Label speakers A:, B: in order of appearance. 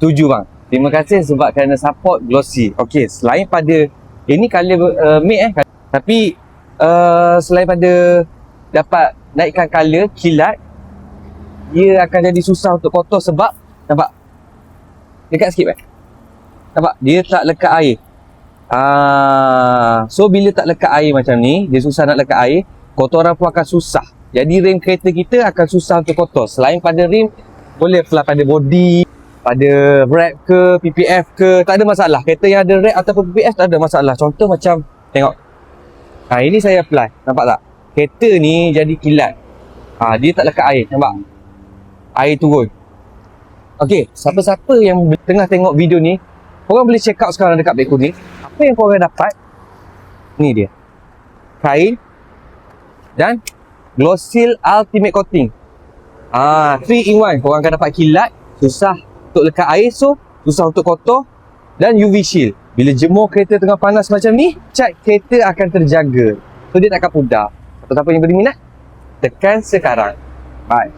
A: Setuju bang. Terima kasih sebab kerana support Glossy. Okey, selain pada ini color matte tapi selain pada dapat naikkan color kilat, dia akan jadi susah untuk kotor sebab nampak dekat sikit kan. Nampak dia tak lekat air. So bila tak lekat air macam ni, dia susah nak lekat air, kotoran pun akan susah. Jadi rim kereta kita akan susah untuk kotor. Selain pada rim, boleh apply pada body, pada wrap ke, PPF ke, tak ada masalah. Kereta yang ada wrap ataupun PPF tak ada masalah. Contoh macam tengok. Ini saya apply. Nampak tak? Kereta ni jadi kilat. Dia tak lekat air. Nampak? Air turun. Okey, siapa-siapa yang tengah tengok video ni, korang boleh check out sekarang dekat Beko ni. Apa yang korang dapat? Ni dia. Kain dan Glossil Ultimate Coating. 3 in 1. Korang akan dapat kilat, susah untuk lekat air, so susah untuk kotor, dan UV shield. Bila jemur kereta tengah panas macam ni, cat kereta akan terjaga. So dia tak akan pudar. Siapa-siapa yang berminat, tekan sekarang. Bye.